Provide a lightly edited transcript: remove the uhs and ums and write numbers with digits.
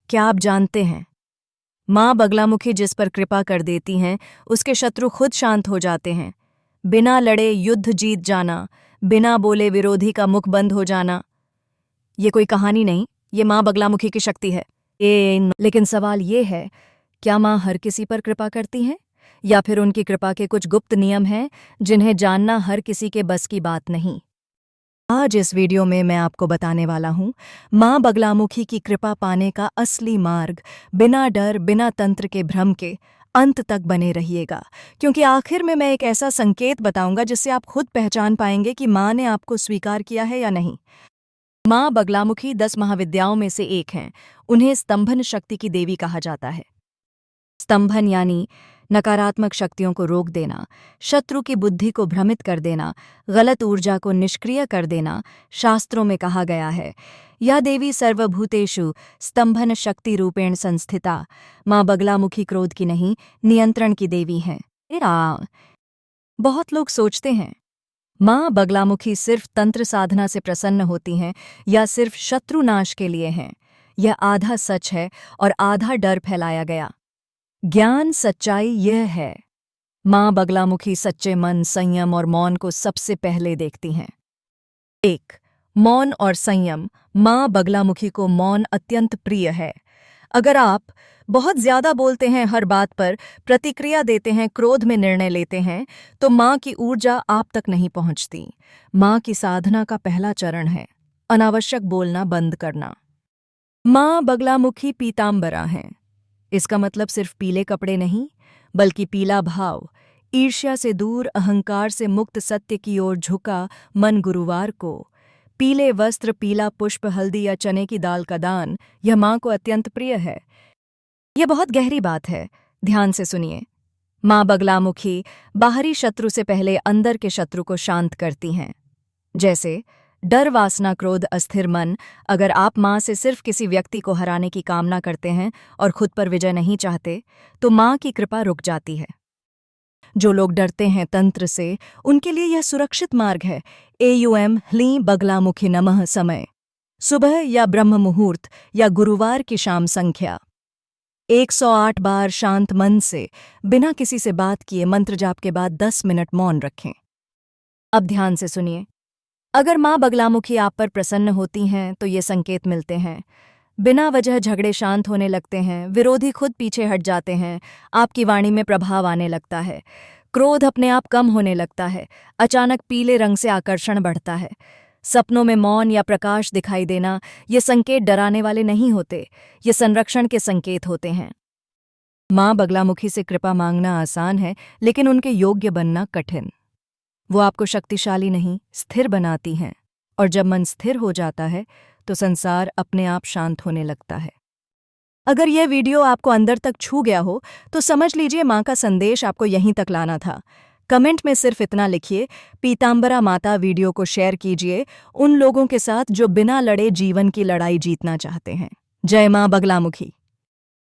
क्या आप जानते हैं, माँ बगलामुखी जिस पर कृपा कर देती हैं उसके शत्रु खुद शांत हो जाते हैं। बिना लड़े युद्ध जीत जाना, बिना बोले विरोधी का मुख बंद हो जाना। ये कोई कहानी नहीं, ये माँ बगलामुखी की शक्ति है। लेकिन सवाल ये है, क्या माँ हर किसी पर कृपा करती हैं, या फिर उनकी कृपा के कुछ गुप्त नियम हैं जिन्हें जानना हर किसी के बस की बात नहीं। आज इस वीडियो में मैं आपको बताने वाला हूँ माँ बगलामुखी की कृपा पाने का असली मार्ग। बिना डर, बिना तंत्र के भ्रम के अंत तक बने रहिएगा, क्योंकि आखिर में मैं एक ऐसा संकेत बताऊंगा जिससे आप खुद पहचान पाएंगे कि माँ ने आपको स्वीकार किया है या नहीं। माँ बगलामुखी 10 महाविद्याओं में से एक हैं। उन्हें स्तंभन शक्ति की देवी कहा जाता है। स्तंभन यानी नकारात्मक शक्तियों को रोक देना, शत्रु की बुद्धि को भ्रमित कर देना, गलत ऊर्जा को निष्क्रिय कर देना। शास्त्रों में कहा गया है, यह देवी सर्वभूतेषु स्तंभन शक्ति रूपेण संस्थिता। माँ बगलामुखी क्रोध की नहीं, नियंत्रण की देवी हैं। बहुत लोग सोचते हैं माँ बगलामुखी सिर्फ तंत्र साधना से प्रसन्न होती हैं या सिर्फ शत्रुनाश के लिए हैं। यह आधा सच है और आधा डर फैलाया गया। ज्ञान सच्चाई यह है, माँ बगलामुखी सच्चे मन, संयम और मौन को सबसे पहले देखती हैं। 1. मौन और संयम। माँ बगलामुखी को मौन अत्यंत प्रिय है। अगर आप बहुत ज्यादा बोलते हैं, हर बात पर प्रतिक्रिया देते हैं, क्रोध में निर्णय लेते हैं, तो माँ की ऊर्जा आप तक नहीं पहुंचती। माँ की साधना का पहला चरण है अनावश्यक बोलना बंद करना। माँ बगलामुखी पीतांबरा हैं। इसका मतलब सिर्फ पीले कपड़े नहीं, बल्कि पीला भाव, ईर्ष्या से दूर, अहंकार से मुक्त, सत्य की ओर झुका मन। गुरुवार को पीले वस्त्र, पीला पुष्प, हल्दी या चने की दाल का दान, यह माँ को अत्यंत प्रिय है। यह बहुत गहरी बात है, ध्यान से सुनिए। माँ बगलामुखी बाहरी शत्रु से पहले अंदर के शत्रु को शांत करती हैं। जैसे डर, वासना, क्रोध, अस्थिर मन। अगर आप माँ से सिर्फ किसी व्यक्ति को हराने की कामना करते हैं और खुद पर विजय नहीं चाहते, तो माँ की कृपा रुक जाती है। जो लोग डरते हैं तंत्र से, उनके लिए यह सुरक्षित मार्ग है। ह्लीं बगलामुखी नमः। समय सुबह या ब्रह्म मुहूर्त या गुरुवार की शाम। संख्या 108 बार शांत मन से, बिना किसी से बात किए मंत्र जाप के बाद 10 मिनट मौन रखें। अब ध्यान से सुनिए, अगर माँ बगलामुखी आप पर प्रसन्न होती हैं तो ये संकेत मिलते हैं। बिना वजह झगड़े शांत होने लगते हैं, विरोधी खुद पीछे हट जाते हैं, आपकी वाणी में प्रभाव आने लगता है, क्रोध अपने आप कम होने लगता है, अचानक पीले रंग से आकर्षण बढ़ता है, सपनों में मौन या प्रकाश दिखाई देना। ये संकेत डराने वाले नहीं होते, ये संरक्षण के संकेत होते हैं। माँ बगलामुखी से कृपा मांगना आसान है, लेकिन उनके योग्य बनना कठिन। वो आपको शक्तिशाली नहीं, स्थिर बनाती हैं, और जब मन स्थिर हो जाता है तो संसार अपने आप शांत होने लगता है। अगर यह वीडियो आपको अंदर तक छू गया हो तो समझ लीजिए माँ का संदेश आपको यहीं तक लाना था। कमेंट में सिर्फ इतना लिखिए, पीतांबरा माता। वीडियो को शेयर कीजिए उन लोगों के साथ जो बिना लड़े जीवन की लड़ाई जीतना चाहते हैं। जय माँ बगलामुखी।